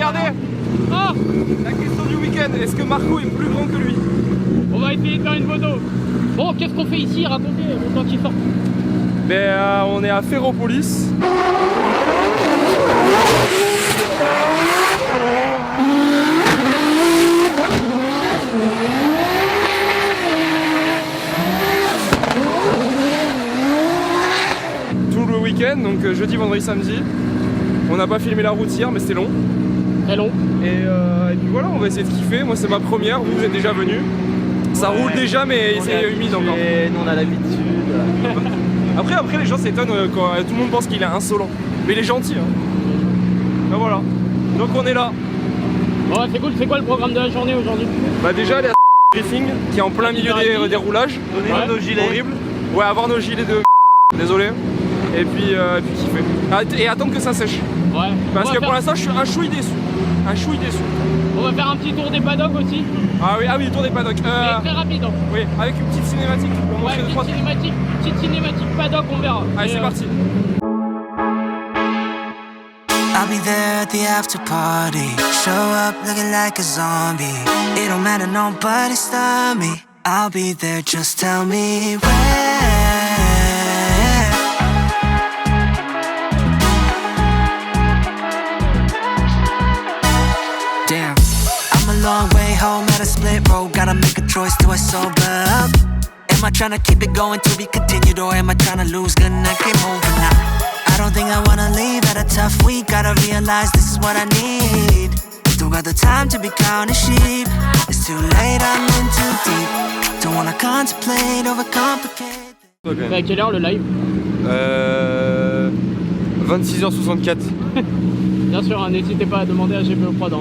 regardez. Ah, La question du week-end, est-ce que Marco est plus grand que lui? on va essayer de faire une photo. Bon, qu'est-ce qu'on fait ici? Racontez, le temps qu'il sort. Ben, on est à Ferropolis. Tout le week-end, donc jeudi, vendredi, samedi. On n'a pas filmé la route hier, mais c'était long. Très long. Et puis voilà, on va essayer de kiffer. Moi, c'est ma première, vous êtes déjà venus. Ça roule déjà, mais c'est humide encore. Nous, on a l'habitude. Après, les gens s'étonnent quand tout le monde pense qu'il est insolent. Mais il est gentil. Hein. Ben voilà. Donc on est là. Bon, c'est cool. C'est quoi le programme de la journée aujourd'hui? Bah déjà, aller à briefing qui est en plein milieu des roulages. Donner nos gilets. Horrible. Ouais, avoir nos gilets de désolé. Et puis kiffer. Et attendre que ça sèche. Ouais. Parce que pour l'instant, je suis un chouille déçu. Un chouille déçu. On va faire un petit tour des paddocks aussi. Ah oui, tour des paddocks. Mais très rapide. Hein. Oui, avec une petite cinématique. Pour Ouais, montrer deux, trois trucs. petite cinématique paddock, on verra. Allez, c'est parti. I'll be there at the after party. Show up looking like a zombie. It don't matter, nobody stop me. I'll be there, just tell me where. Damn, I'm a long way home at a split road. Gotta make a choice, do I sober up? Am I tryna keep it going to be continued, or am I tryna lose? Gonna game over now. I don't think I wanna leave at a tough week. Gotta realize this is what I need. Still got the time to be counting sheep. It's too late, I'm in too deep. Don't wanna contemplate, overcomplicate. C'est à quelle heure le live? 26h64. Bien sûr, hein, n'hésitez pas à demander à GPO Prod.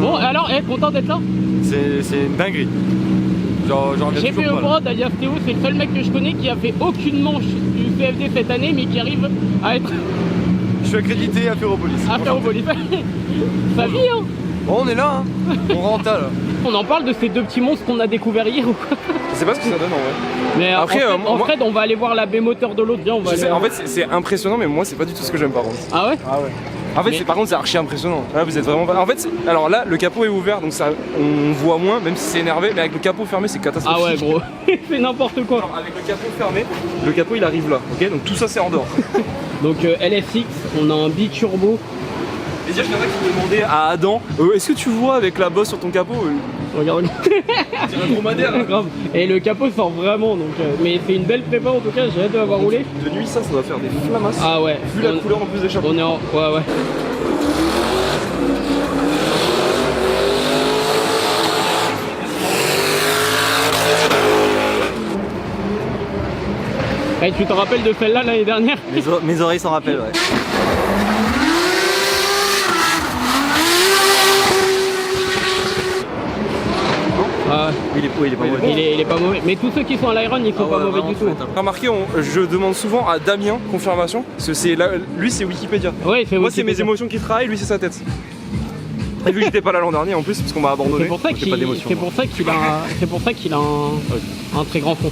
Bon, alors, content d'être là? C'est une dinguerie. Genre reviens toujours GPO pas, là. Prod, alias Théo, c'est le seul mec que je connais qui a fait aucune manche du CFD cette année, mais qui arrive à être Je suis accrédité à Ferropolis. à faire au volley. Sa vie, hein. Bon, on est là, hein. On rentre là. On en parle de ces deux petits monstres qu'on a découverts hier ou quoi? Je sais pas ce que ça donne en vrai. Mais Après, en fait, on va aller voir la baie moteur de l'autre. Viens, on va aller. En fait, c'est impressionnant, mais moi, c'est pas du tout ce que j'aime par contre. Ah ouais? Ah ouais. En fait, Mais- par contre, c'est archi impressionnant. Là, vous êtes vraiment pas. En fait, alors là, le capot est ouvert, donc ça, on voit moins, même si c'est énervé, mais avec le capot fermé, c'est catastrophique. Ah ouais, gros. C'est n'importe quoi. Alors, avec le capot fermé, le capot il arrive là, ok? Donc tout ça, c'est en dehors. Donc LSX, on a un biturbo. Et dire, il y en a qui demandaient à Adam, est-ce que tu vois avec la bosse sur ton capot? Regarde. C'est un dromadaire. Grave. Et le capot sort vraiment, donc. Mais c'est une belle prépa en tout cas, j'ai hâte de l'avoir roulé. De nuit, ça doit faire des flamasses. Ah ouais. Vu la couleur en plus des chapeaux. On est en. Ouais, ouais. Et tu te rappelles de celle-là l'année dernière? Mes oreilles s'en rappellent, ouais. Ah, Il est pas mauvais. il est pas mauvais. Mais tous ceux qui sont à l'Iron, ils sont Ah pas ouais, mauvais vraiment du tout. chouette, hein. Remarquez, je demande souvent à Damien confirmation, parce que c'est là, lui c'est Wikipédia. Ouais, c'est Moi c'est mes Wikipédia. émotions qui travaillent, lui c'est sa tête. Et vu que j'étais pas là l'an dernier en plus, parce qu'on m'a abandonné. C'est pour ça donc j'ai qu'il pas d'émotion. c'est pour ça qu'il a un très grand fond.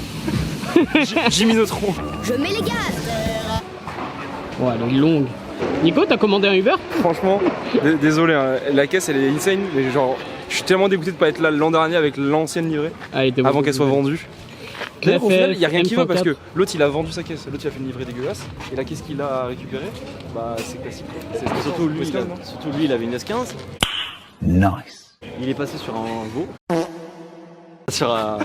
Jimmy Neutron. Je mets les gaz. Ouais, elle est longue. Nico, t'as commandé un Uber? Franchement, désolé, hein, la caisse elle est insane, mais genre, je suis tellement dégoûté de pas être là l'an dernier avec l'ancienne livrée, avant qu'elle soit vendue. D'ailleurs, au final, il n'y a rien qui va parce que l'autre il a vendu sa caisse, l'autre il a fait une livrée dégueulasse, et la caisse qu'il a récupérée, bah c'est classique. C'est surtout lui, il avait une S15. Nice. Il est passé sur un Go. Sur un.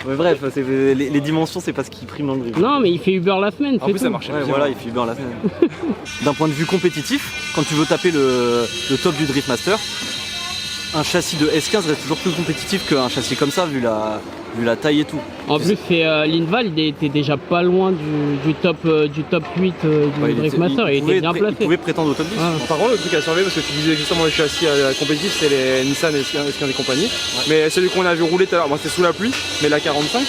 Mais bref, les dimensions, c'est pas ce qui prime dans le drift. Non, mais il fait Uber la semaine, En c'est plus tout. ça marchait Ouais, bien. voilà, il fait Uber la semaine. D'un point de vue compétitif, quand tu veux taper le top du Drift Master, un châssis de S15 reste toujours plus compétitif qu'un châssis comme ça, vu la taille et tout. En plus, Lindval, il était déjà pas loin du top 8 du Ouais, Drift Master, il était bien Il placé. pouvait prétendre au top 10. Ah. Par contre, le truc à surveiller, parce que tu disais justement les châssis compétitifs, c'est les Nissan S15 et compagnie. Mais celui qu'on a vu rouler tout à l'heure, moi c'était sous la pluie, mais la 45.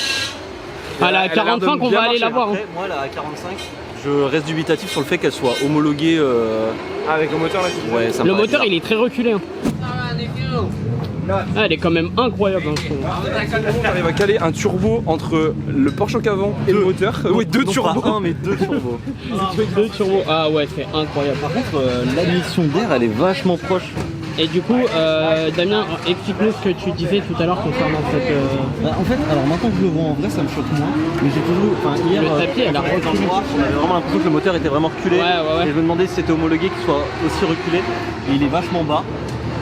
Ah, la elle a l'air de 45, on bien va aller la marcher. voir. Hein. Après, moi, la 45, Je reste dubitatif sur le fait qu'elle soit homologuée. Avec le moteur là. Ouais, ça me Le paraît moteur bizarre. il est très reculé. Hein. Ah, elle est quand même incroyable. Hein, je trouve. T'arrives à caler un turbo entre le pare-choc avant et le moteur. Oui, deux Non, turbos. pas un, mais deux turbos. Deux turbos. Ah ouais, c'est incroyable. Par contre, l'admission d'air, elle est vachement proche. Et du coup, Damien, explique-nous ce que tu disais tout à l'heure concernant cette. Bah, en fait, alors maintenant que je le vois en vrai, ça me choque moins. Mais j'ai toujours. Enfin, hier, Le tapis, elle a dans le reculé. noir, on avait vraiment l'impression que le moteur était vraiment reculé. Ouais. Et je me demandais si c'était homologué qu'il soit aussi reculé. Et il est vachement bas.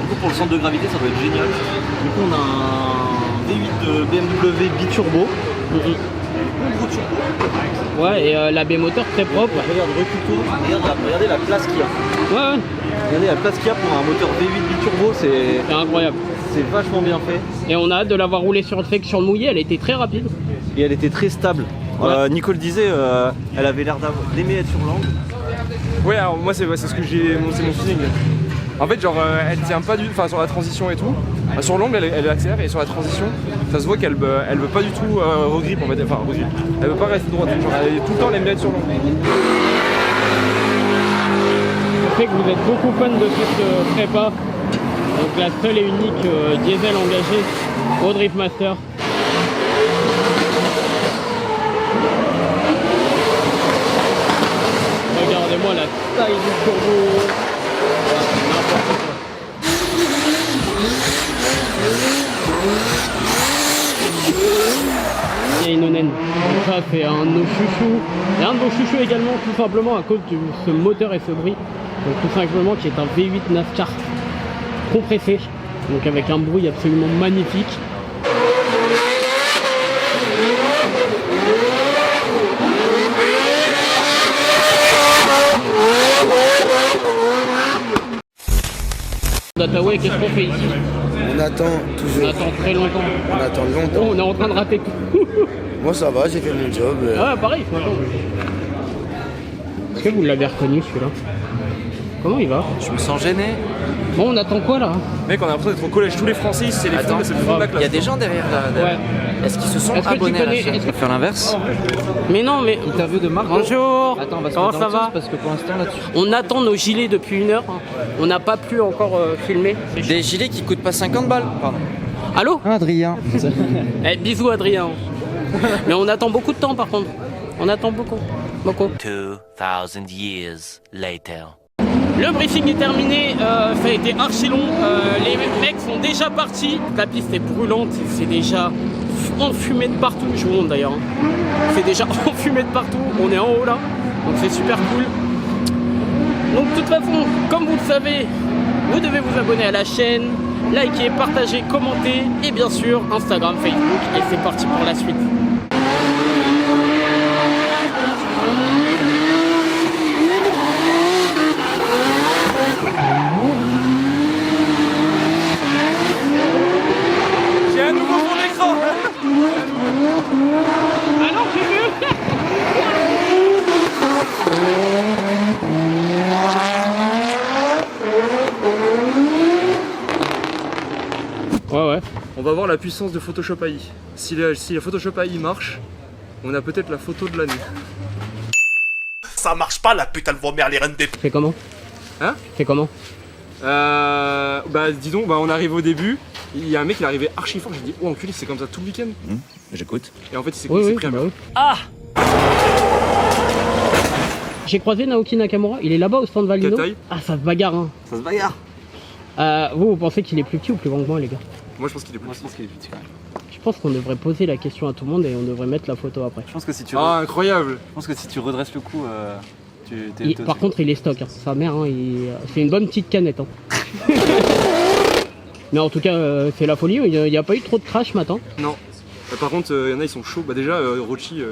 Du coup, pour le centre de gravité, ça doit être génial. Du coup, on a un V8 de BMW biturbo. Gros turbo. Ouais, et la B-moteur très propre. Regarde, recule-toi. Regardez la place qu'il y a. Ouais. Regardez la place qu'il y a pour un moteur V8 biturbo, C'est incroyable. c'est vachement bien fait. Et on a hâte de l'avoir roulé sur le fait que sur le mouillé, elle était très rapide. Et elle était très stable. Ouais. Nicole disait, elle avait l'air d'aimer être sur l'angle. Ouais, alors moi c'est ce que c'est mon feeling. En fait, genre, elle tient pas du, enfin sur la transition et tout. Sur l'angle, elle accélère et sur la transition, ça se voit qu'elle veut pas du tout regrip, on va dire. Enfin, regrip. Elle veut pas rester droite. Genre, tout le temps, elle aime bien être sur l'angle. Je sais que vous êtes beaucoup fan de cette prépa. Donc la seule et unique diesel engagée au Drift Master. Regardez-moi la taille du turbo. Ouais, c'est n'importe quoi. Il y a une onen. Donc ça c'est un de nos chouchous. Et un de nos chouchous également tout simplement à cause de ce moteur et ce bruit. Donc tout simplement qui est un V8 NASCAR compressé. Donc avec un bruit absolument magnifique. Dataway, qu'est-ce qu'on fait ici? On attend On toujours. attend très longtemps. On attend Oh, longtemps. on est en train de rater tout. Moi ça va, j'ai fait mon job. Ah pareil, faut attendre. Est-ce que vous l'avez reconnu celui-là? Comment il va? Je me sens gêné. Bon, on attend quoi là? Mec, on a l'impression d'être au collège. Tous les Français, c'est les fonds, c'est le fond de la classe. Il y a des gens derrière là. Ouais. Est-ce qu'ils se sont Est-ce que tu abonnés à la connais- chaîne? est-ce On va faire l'inverse. Mais non, mais. Interview de Marc. Bonjour. Attends, on va se Comment mettre ça dans le va? sens parce que pour l'instant là-dessus. On attend nos gilets depuis 1 heure. On n'a pas pu encore filmer. Des gilets qui coûtent pas 50 balles. Pardon. Allô? Adrien. Eh, bisous Adrien. Mais on attend beaucoup de temps par contre. On attend beaucoup. Beaucoup. 2000 years later. Le briefing est terminé, ça a été archi long, les mecs sont déjà partis. La piste est brûlante, c'est déjà enfumé de partout, je vous montre d'ailleurs. C'est déjà enfumé de partout, on est en haut là, donc c'est super cool. Donc de toute façon, comme vous le savez, vous devez vous abonner à la chaîne, liker, partager, commenter et bien sûr Instagram, Facebook et c'est parti pour la suite. J'ai un nouveau fond d'écran. Ah non, j'ai vu. Ouais. On va voir la puissance de Photoshop AI. Si la Photoshop AI marche, on a peut-être la photo de l'année. Ça marche pas la putain de vos mères les reines des... Fais comment? Hein? Fais comment? Bah disons, on arrive au début, il y a un mec il est arrivé archi fort, j'ai dit oh enculé c'est comme ça tout le week-end. J'écoute. Et en fait il s'est Oui, pris un bah mur. oui. J'ai croisé Naoki Nakamura, il est là-bas au stand Valino. Quelle taille? Ah, ça se bagarre, hein. Ça se bagarre. Vous pensez qu'il est plus petit ou plus grand que moi, les gars? Moi je pense qu'il est plus Moi je petit. pense qu'il est petit quand même. Je pense qu'on devrait poser la question à tout le monde et on devrait mettre la photo après. Je pense que si tu, Ah incroyable. redresses le cou, Par contre, il est stock, hein. Sa mère, hein, c'est une bonne petite canette. Hein. Mais en tout cas, c'est la folie, il n'y a pas eu trop de crash ce matin. Non. Par contre il y en a ils sont chauds. Bah déjà Rochi.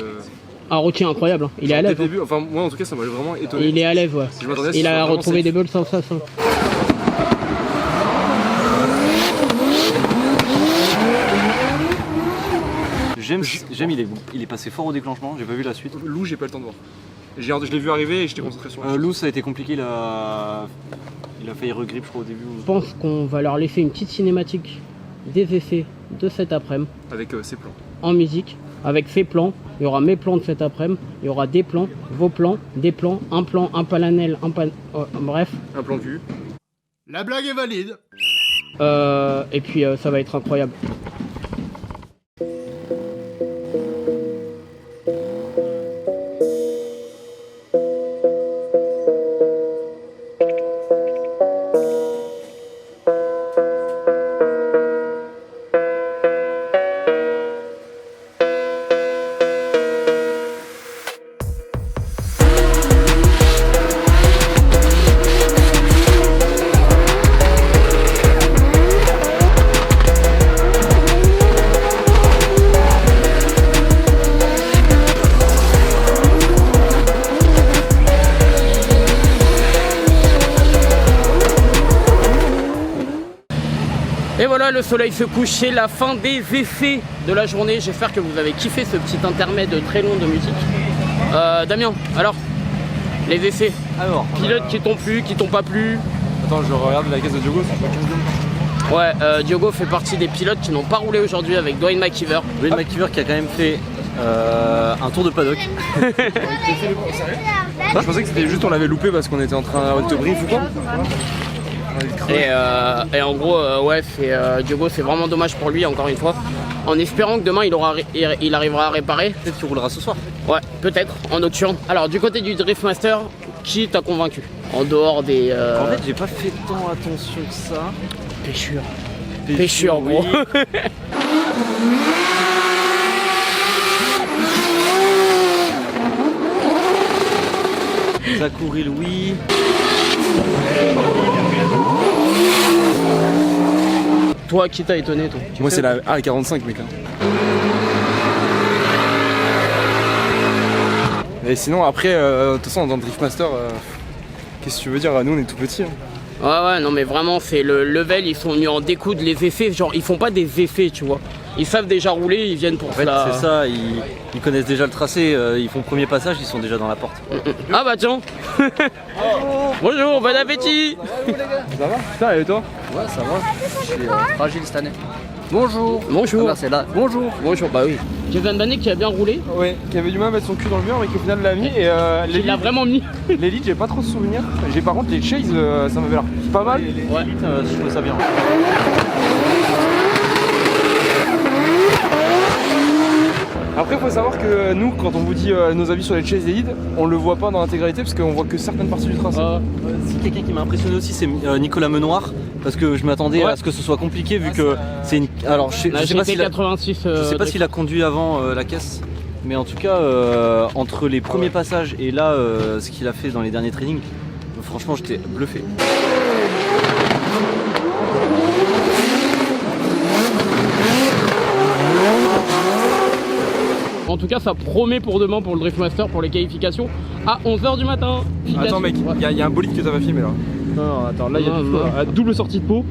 Ah, Rochi incroyable, hein. Il est à l'aise. Dès le début, enfin moi en tout cas ça m'a vraiment étonné. Il est à l'aise, ouais. Je m'attendais à ce Il qu'il soit a vraiment retrouvé safe. des belles sensations. J'aime, il est passé fort au déclenchement, j'ai pas vu la suite. Lou j'ai pas le temps de voir. Je l'ai vu arriver et j'étais concentré sur lui. Lou ça a été compliqué, il a failli regrip je crois au début. Je pense qu'on va leur laisser une petite cinématique des essais de cet après-midi Avec ses plans. en musique. avec ses plans. Il y aura mes plans de cet après-midi, il y aura des plans, vos plans, des plans, un panel, bref. Un plan cul. La blague est valide. Et puis ça va être incroyable. Et voilà, le soleil se couche, c'est la fin des essais de la journée. J'espère que vous avez kiffé ce petit intermède très long de musique. Damien, alors, les essais. Alors, pilotes qui t'ont plu, qui t'ont pas plu. Attends, je regarde la caisse de Diogo, c'est pas 15 Ouais, Diogo fait partie des pilotes qui n'ont pas roulé aujourd'hui avec Dwayne McKeever. Dwayne McKeever qui a quand même fait un tour de paddock. Je pensais que c'était juste on l'avait loupé parce qu'on était en train de te brief ou quoi. Et en gros, ouais, Diogo, c'est vraiment dommage pour lui, encore une fois. En espérant que demain il arrivera à réparer. Peut-être qu'il roulera ce soir. Ouais, peut-être, en nocturne. Alors, du côté du Driftmaster, qui t'a convaincu? En dehors des. En fait, j'ai pas fait tant attention que ça. Péchure. Péchure, gros. Oui. Zakouril, oui. Toi, qui t'a étonné, toi? Moi, c'est la A45, mec. Et sinon, après, de toute façon, dans le Driftmaster, qu'est-ce que tu veux dire? Nous, on est tout petits. Hein. Ouais, non, mais vraiment, c'est le level, ils sont venus en découdre les effets. Genre, ils font pas des effets, tu vois. Ils savent déjà rouler, ils viennent pour en fait, c'est ça, ils connaissent déjà le tracé, ils font le premier passage, ils sont déjà dans la porte. Ah bah tiens. Bonjour, bon appétit. Ça va? Putain, et toi? Ouais, ça va. Je suis fragile cette année. Bonjour. Bonjour. Ah, c'est là. Bonjour. Bonjour, bah oui. Jason Banet qui a bien roulé. Ouais, qui avait du mal à mettre son cul dans le mur, mais qui au final l'a mis. Et il l'a vraiment mis. L'élite, j'ai pas trop de souvenirs. J'ai par contre les chase, ça m'avait l'air pas mal. Ouais, je trouve ça bien. Après, faut savoir que nous, quand on vous dit nos avis sur les chase Elite, on le voit pas dans l'intégralité parce qu'on voit que certaines parties du tracé. Si quelqu'un qui m'a impressionné aussi, c'est Nicolas Menoir, parce que je m'attendais à ce que ce soit compliqué vu que c'est une. Alors, je sais pas s'il a... 86. Je sais pas s'il a conduit avant la caisse, mais en tout cas, entre les premiers passages et là, ce qu'il a fait dans les derniers trainings, franchement, j'étais bluffé. En tout cas, ça promet pour demain pour le Driftmaster, pour les qualifications, à 11h du matin. Attends, mec, il y a un bolide que t'as pas filmé là. Non, attends, là il y a du feu, à double sortie de pot.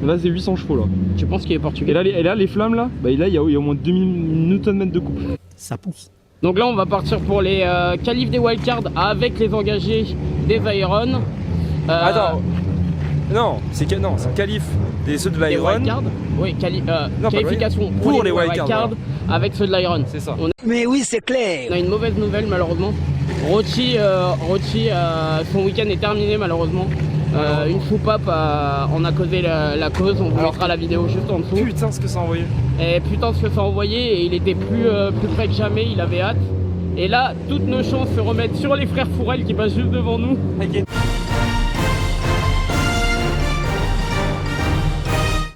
Là, c'est 800 chevaux là. Tu penses qu'il est portugais? Et là, les flammes là, bah là, il y a au moins 2000 Nm de couple. Ça pousse. Donc là, on va partir pour les qualifs des wildcards avec les engagés des Veyron. Attends. Non, c'est qualif des ceux de l'Iron. Oui, qualification pour les wildcards avec ceux de l'Iron. C'est ça. Mais oui, c'est clair. On a une mauvaise nouvelle malheureusement. Rochi, son week-end est terminé malheureusement. Une soupape en a causé la cause, on vous mettra la vidéo juste en dessous. Putain, ce que ça a envoyé. Et putain, ce que ça a envoyé, et il était plus près que jamais, il avait hâte. Et là, toutes nos chances se remettent sur les frères Fourel qui passent juste devant nous.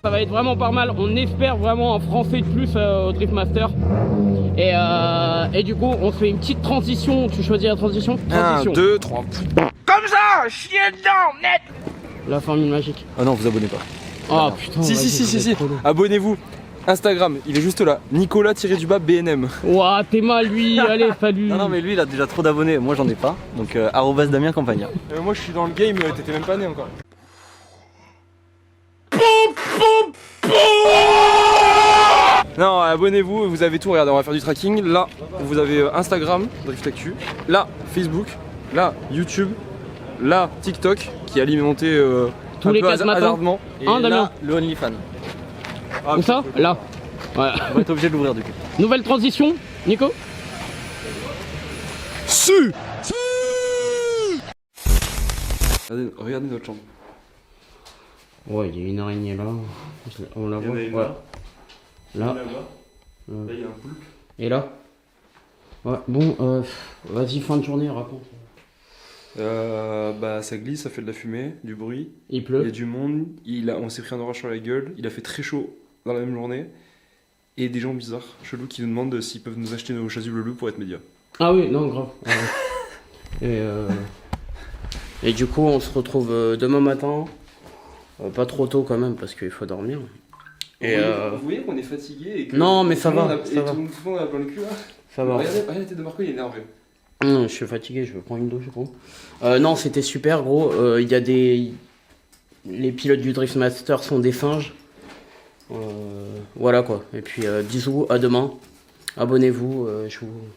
Ça va être vraiment pas mal, on espère vraiment un français de plus au Driftmaster. Et du coup, on fait une petite transition, tu choisis la transition? 1, 2, 3. Comme ça, chier dedans, net. La formule magique. Ah non, vous abonnez pas. Oh putain. Si. Abonnez-vous. Instagram, il est juste là. Nicolas-BNM. Ouah, t'es mal lui, allez, salut. Non, mais lui, il a déjà trop d'abonnés, moi j'en ai pas. Donc, @Damien Campagna. Moi, je suis dans le game, t'étais même pas né encore. Non, abonnez-vous, vous avez tout, regardez, on va faire du tracking. Là, vous avez Instagram, Drift Actu. Là, Facebook. Là, YouTube. Là, TikTok, qui est alimenté tous les 4 matins. Et là, le OnlyFans. Où ça? Là. Ouais. On va être obligé de l'ouvrir du coup. Nouvelle transition, Nico? Regardez notre chambre. Ouais, il y a une araignée là. On la voit. Ouais. Là. Là, il y a un poulpe. Et là? Ouais, bon, vas-y, fin de journée, raconte. Bah ça glisse, ça fait de la fumée, du bruit. Il Il y pleut. a du monde, on s'est pris un orage sur la gueule, il a fait très chaud dans la même journée. Et des gens bizarres, chelous, qui nous demandent s'ils peuvent nous acheter nos chasubles bleus pour être médias. Ah oui, non, grave. Et du coup, on se retrouve demain matin. Pas trop tôt quand même, parce qu'il faut dormir. Vous voyez qu'on est fatigué et que... Non, mais ça va, Et tout le monde a plein le cul là. Ça va. Regardez la tête de Marco, il est énervé. Je suis fatigué, je vais prendre une douche, je crois. Non, c'était super, gros. Il y a des... Les pilotes du Driftmaster sont des singes. Voilà quoi. Et puis bisous, à demain. Abonnez-vous,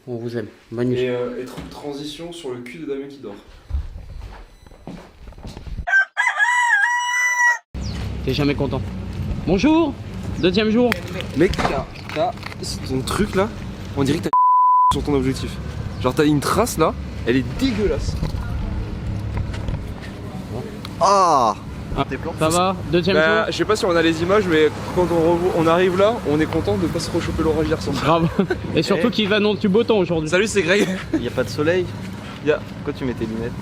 on vous aime. Bonne nuit. Et transition sur le cul de Damien qui dort. T'es jamais content. Bonjour. Deuxième jour. Mec, t'as ton truc là, on dirait que t'as sur ton objectif. Genre t'as une trace là, elle est dégueulasse. Ah, Ça va? Deuxième Bah, jour. je sais pas si on a les images, mais quand on arrive là, on est content de pas se rechoper l'orage hier soir. Grave. Et surtout qu'ils annoncent du beau temps aujourd'hui. Salut, c'est Greg. il y a pas de soleil. Pourquoi tu mets tes lunettes?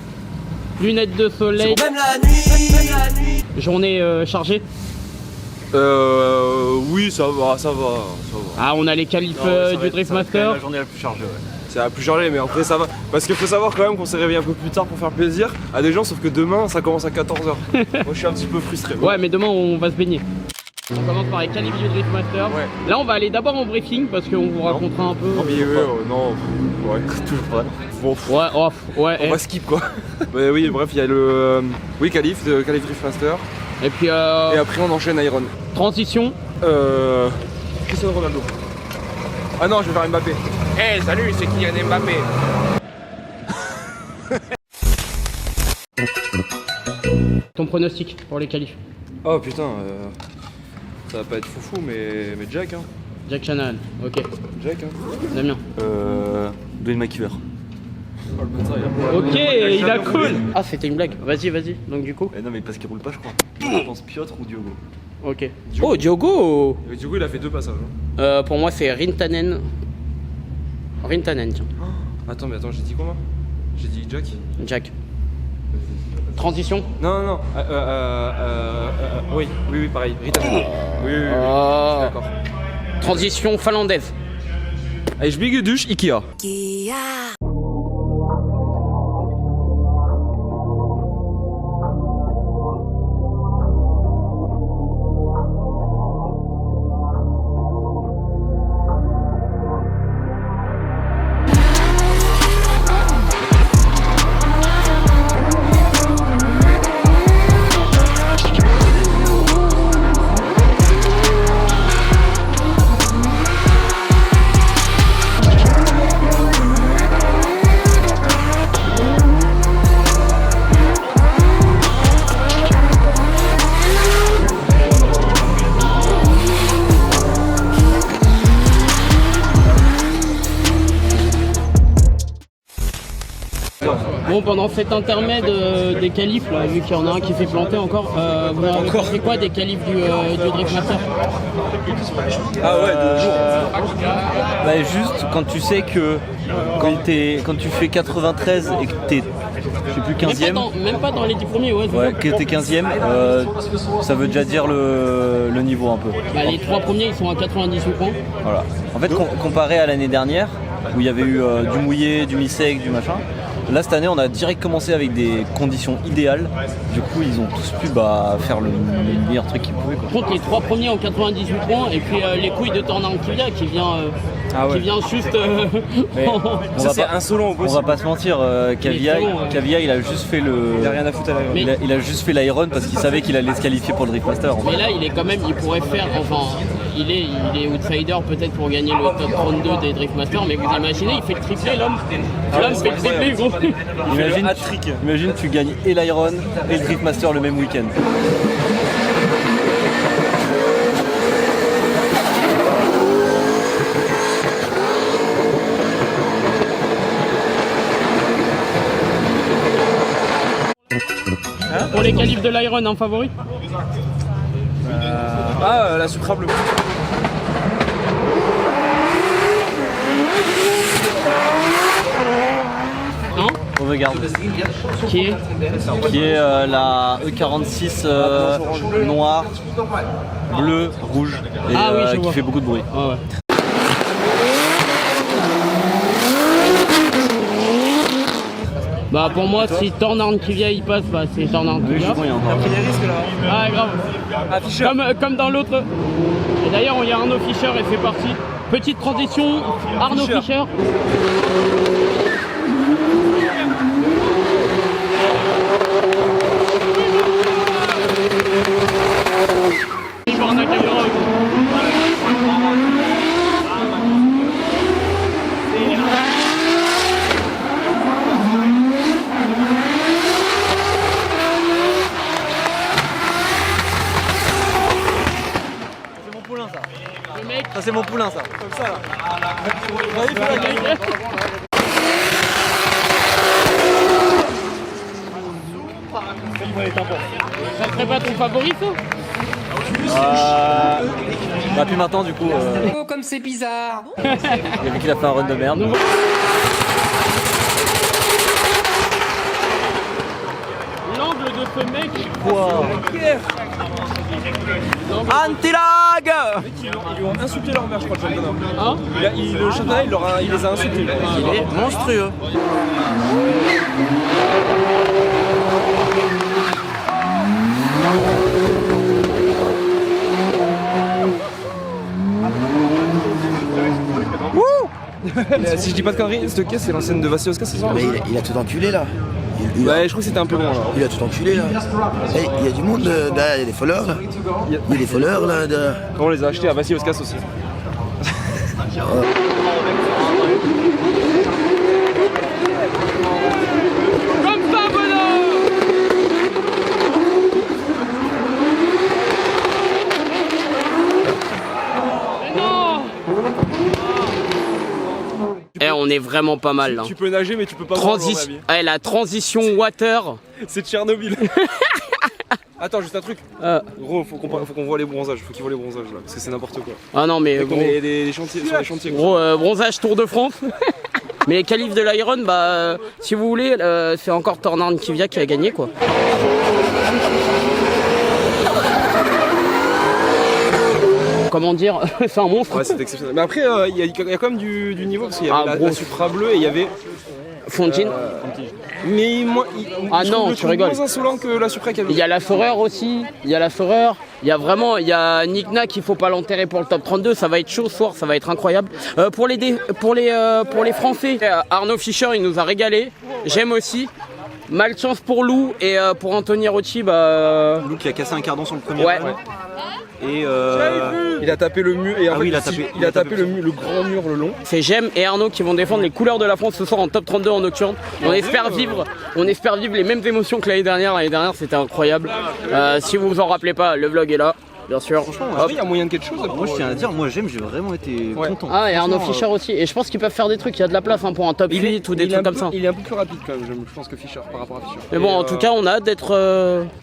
Lunettes de soleil. Même la nuit. Journée chargée. Oui, ça va. Ah, on a les qualifs Non, ça va du être- Driftmaster. ça va être la journée la plus chargée, ouais. C'est la plus chargée, mais après ça va. Parce qu'il faut savoir quand même qu'on s'est réveillé un peu plus tard pour faire plaisir à des gens, sauf que demain ça commence à 14h. Moi je suis un petit peu frustré. Ouais, mais demain on va se baigner. On commence par les qualifs du Driftmaster. Ouais. Là, on va aller d'abord en briefing parce qu'on vous racontera un peu. Non, mais non. Ouais, Toujours pas. Bon, Ouais, on va skip quoi. Bah oui, bref, il y a le. Qualif Driftmaster. Et puis Et après on enchaîne Iron. transition. Cristiano Ronaldo. Ah non, je vais faire Mbappé. Salut, c'est Kylian Mbappé. Ton pronostic pour les qualifs. Oh putain, ça va pas être foufou, mais Jack, hein. Jack Shanahan, ok. Jack, hein. Damien. Dwayne McKeever. Oh, le bâtard, il a- Ok, il a jamais cool. roulé. Ah, c'était une blague. Vas-y. Donc du coup. Non, mais parce qu'il roule pas, je crois. Je pense Piotr ou Diogo. Ok. Oh, Diogo. Et du coup, il a fait 2 passages. Hein. Pour moi, c'est Rintanen. Rintanen, tiens. Attends, j'ai dit comment? J'ai dit Jack? Jack. Transition. Non. Oui, pareil. Rita. Oui, Oh. d'accord. Transition finlandaise. Allez, je big douche Ikea. Bon, pendant cet intermède des qualifs, là, vu qu'il y en a un qui s'est planté encore, vous avez pensé quoi des qualifs du Driftmaster? Ah ouais, de jour. Bah juste quand tu sais que quand tu fais 93 et que t'es je sais plus 15ème, Même pas dans les 10 premiers, ouais. ouais, que t'es 15ème, ça veut déjà dire le niveau un peu. Bah, les 3 premiers, ils sont à 98 points. Voilà. En fait, comparé à l'année dernière, où il y avait eu du mouillé, du mi-sec, du machin, là cette année on a direct commencé avec des conditions idéales. Du coup ils ont tous pu faire le meilleur truc qu'ils pouvaient, quoi. Par contre, les 3 premiers ont 98 points, et puis les couilles de Tornado Kivia qui vient juste. Mais Ça, c'est insolent au on possible. va pas se mentir, Kavia il a juste fait Il a rien à foutre à la Mais- il a juste fait l'Iron parce qu'il savait qu'il allait se qualifier pour le Driftmaster. Mais là, il est quand même, il pourrait faire, enfin, il est outsider peut-être pour gagner le top 32 des Driftmasters, mais vous imaginez, il fait le triplé, l'homme. L'homme fait le triplé, gros. Imagine tu gagnes et l'Iron et le Driftmaster le même week-end. Pour les qualifs de l'Iron, un favori? La Supra bleue. Non? On regarde. Qui est? Qui est la E46 noire, bleu, rouge et Ah oui, je qui vois. fait beaucoup de bruit. Ouais. Bah pour moi, si Tornard Kvyat il passe, bah c'est Tornard Oui, je Kvyat. crois qu'il y a encore. Ah grave. Comme dans l'autre. Et d'ailleurs, il y a Arnaud Fischer et c'est parti. Petite transition, Arnaud Fischer. C'est mon poulain ça. Le mec. Ça c'est mon poulain ça. Comme ça là. Ça serait pas ton favori ça? Bah puis maintenant du coup, Oh, comme c'est bizarre. il a vu qu'il a fait un run de merde. L'angle de ce mec. Quoi? Anti-lag! Ils lui ont insulté leur mère, je crois, le championnat. Hein? Le championnat, il les a insultés. Il est monstrueux. Si je dis pas de conneries, cette caisse c'est l'ancienne de Vassilevska, c'est ça? Mais il a tout enculé là. Ouais, je crois que c'était un peu loin là. Il a tout enculé là. Hey, il y a du monde derrière, il y a des followers là. Il y a des followers là. On les a achetés à Vassilevska aussi. Comme ça, bonhomme! Mais non! Eh, on est vraiment pas mal là. Tu peux nager mais tu peux pas La transition water. C'est Tchernobyl. Attends, juste un truc. Gros, faut qu'on voit les bronzages. Faut qu'ils voient les bronzages là, parce que c'est n'importe quoi. Ah non mais Et gros, qu'on ait des chantiers, sur les chantiers. gros, bronzage Tour de France. Mais les qualifs de l'Iron, bah si vous voulez, c'est encore Tornard Kvyat qui a gagné quoi. Comment dire, c'est un monstre. Ouais, c'est exceptionnel. Mais après, il y a quand même du niveau parce qu'il y avait Ah, la gros. Supra bleue et il y avait. Fontaine. Mais moi, Ah je non, trouve le tu truc rigoles. moins insolent que la Supra qu'il y Il y a la Foreur aussi, il y a la Foreur, il y a vraiment, il y a Nickna qu'il faut pas l'enterrer pour le top 32, ça va être chaud ce soir, ça va être incroyable. Pour les Français, Arnaud Fischer il nous a régalé, j'aime aussi. Malchance pour Lou et pour Anthony Rocci, bah. Lou qui a cassé un cardan sur le premier. Ouais. Et il a tapé le mur et en Ah fait, oui, il a tapé le grand mur le long. C'est Jem et Arnaud qui vont défendre les couleurs de la France ce soir en top 32 en nocturne. On espère vivre les mêmes émotions que l'année dernière. L'année dernière c'était incroyable. Si vous vous en rappelez pas, le vlog est là, bien sûr. Après, il y a moyen de quelque chose. moi je tiens à dire, moi j'ai vraiment été content. Ah et Arnaud Franchement, Fischer aussi. Et je pense qu'ils peuvent faire des trucs, il y a de la place hein, pour un top 8 ou des trucs comme ça. Il est un peu plus rapide quand même, je pense que Fischer par rapport à Fischer. Mais bon, en tout cas, on a hâte d'être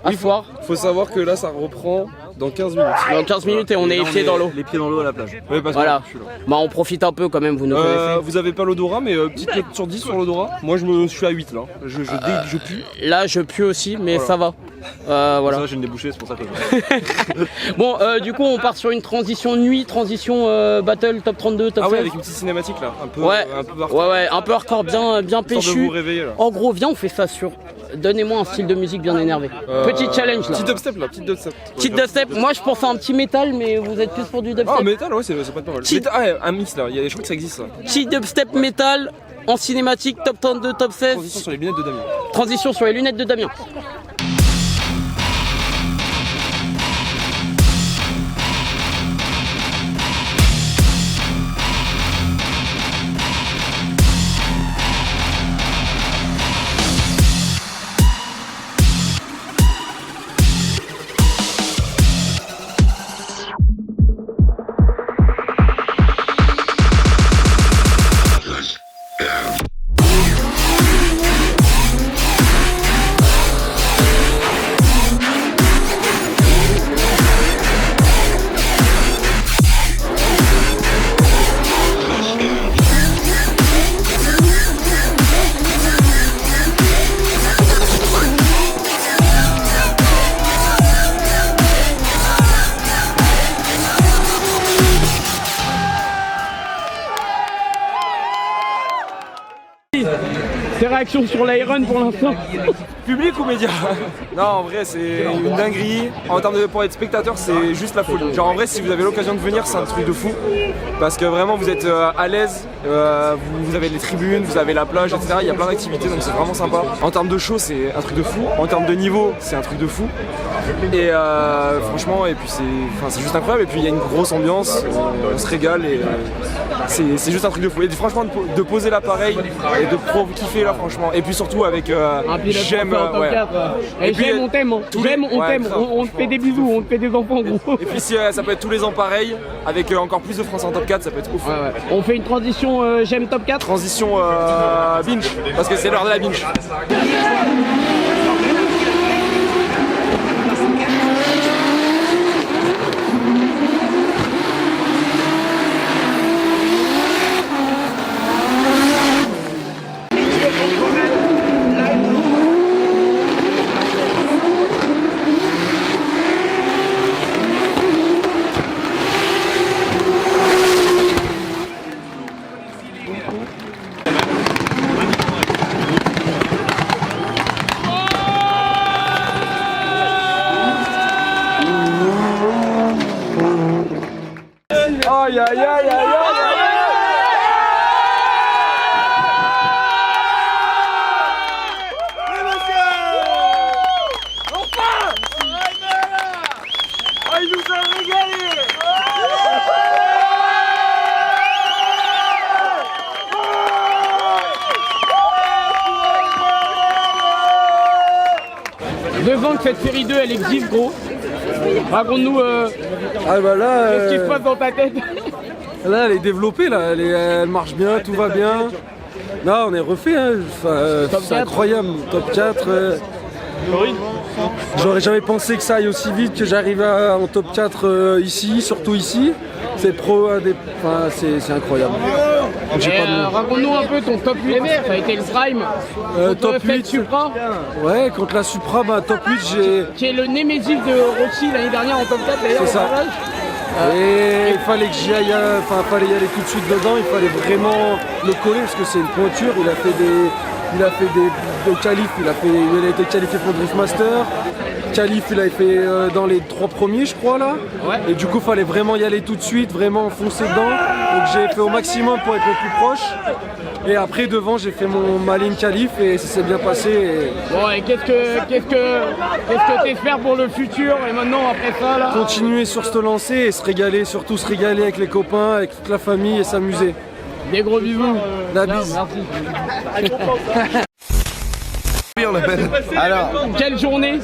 à ce soir. Faut savoir que là ça reprend dans 15 minutes. Dans 15 minutes et on est les pieds dans l'eau. Les pieds dans l'eau à la plage. Ouais, parce que Voilà. je suis là. Bah on profite un peu quand même, vous nous connaissez. Vous avez pas l'odorat, mais petite note sur 10 sur l'odorat. Moi je suis à 8 là. Je pue. Là je pue aussi, mais Voilà. ça va. Voilà. Ça, j'ai une débouchée, c'est pour ça que Bon, du coup, on part sur une transition nuit, transition battle, top 32, top Ah ouais, 16. avec une petite cinématique là. Un peu, Ouais, un peu hardcore. ouais, un peu hardcore, bien Histoire de péchu. vous réveiller là. En gros, viens, on fait ça sur. Donnez-moi un style de musique bien énervé. Petit challenge là. Petit dubstep là, petite dubstep. Petite dubstep. Moi, je pense à un petit métal, mais vous êtes plus pour du dubstep. Ah, métal, ouais, c'est pas mal. Petit- Ah, ouais, un mix là, je crois que ça existe ça. Petit dubstep métal en cinématique, top 32, top 16. Transition sur les lunettes de Damien. Transition sur les lunettes de Damien. réactions sur l'Iron pour l'instant? Public ou média? Non, en vrai, c'est une dinguerie. En termes de pour être spectateur, c'est juste la folie. Genre, en vrai, si vous avez l'occasion de venir, c'est un truc de fou. Parce que vraiment, vous êtes à l'aise. Vous avez les tribunes, vous avez la plage, etc. Il y a plein d'activités, donc c'est vraiment sympa. En termes de show, c'est un truc de fou. En termes de niveau, c'est un truc de fou. Et franchement, et puis c'est juste incroyable. Et puis il y a une grosse ambiance, on se régale et c'est juste un truc de fou. Et franchement, de poser l'appareil et de kiffer là, franchement. Et puis surtout avec j'aime. Et j'aime, on t'aime. J'aime, on t'aime. On te fait des bisous, on te fait des enfants, gros. Et puis si ça peut être tous les ans pareil, avec encore plus de Français en top 4, ça peut être ouf. Ouais. On fait une transition j'aime top 4. Transition binge, parce que c'est l'heure de la binge. Aïe aïe aïe aïe aïe. Il nous a régalé. Devant que cette série 2 elle existe, gros. Raconte-nous Ah bah là, ce qui se passe dans ta tête. là elle est développée, là, elle marche bien, tout va bien. Là on est refait, hein. C'est incroyable, top 4. J'aurais jamais pensé que ça aille aussi vite, que j'arrive en top 4 ici, surtout ici. C'est c'est incroyable. Raconte-nous un peu ton top 8, ça a été le Prime. Top 8 Supra. Ouais, contre la Supra, top 8 j'ai... Qui est le Némésis de Rossi l'année dernière en top 4 d'ailleurs. C'est ça. Et il fallait que j'y aille, fallait y aller tout de suite dedans, il fallait vraiment le coller parce que c'est une pointure, il a fait des qualifs, il a été qualifié pour Driftmaster. Qualif, il avait fait dans les 3 premiers, je crois, là. Ouais. Et du coup, il fallait vraiment y aller tout de suite, vraiment foncer dedans. Donc j'ai fait au maximum pour être le plus proche. Et après, devant, j'ai fait ma ligne qualif et ça s'est bien passé. Bon, et qu'est-ce que t'espères pour le futur et maintenant, après ça, là? Continuer sur cette lancée et surtout se régaler avec les copains, avec toute la famille et s'amuser. Des gros bisous. La bise. Merci. Alors, quelle journée?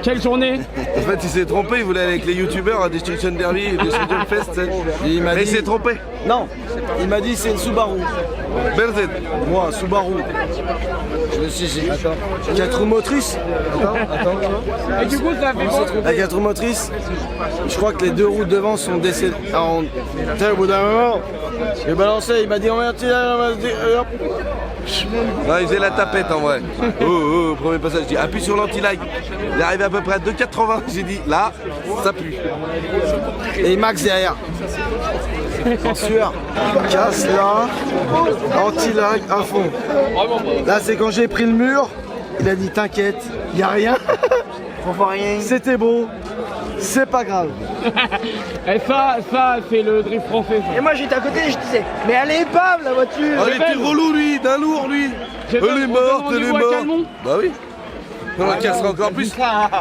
En fait, il s'est trompé, il voulait aller avec les youtubeurs à Destruction Derby et Destruction Fest. Mais il s'est trompé. Non, il m'a dit c'est une Subaru. BRZ. Moi, Subaru. Je me suis dit, attends. 4 roues motrices. Attends. Et du coup, ça fait quoi? La 4 roues motrices, je crois que les 2 roues devant sont décédées. Au bout d'un moment, j'ai balancé, il m'a dit on va Non, il faisait la tapette en vrai. Oh, premier passage, j'ai dit appuie sur l'anti-lag. Il est arrivé à peu près à 2,80. J'ai dit là, ça pue. Et Max derrière. En sueur. Casse là. Anti-lag à fond. Là, c'est quand j'ai pris le mur. Il a dit t'inquiète, il n'y a rien. C'était beau. C'est pas grave. Et ça c'est le drift français. Ça. Et moi j'étais à côté et je disais, mais elle est épave la voiture. Oh, il était relou lui, d'un lourd lui. Elle est morte, elle est morte. Bah oui. On la cassera encore plus.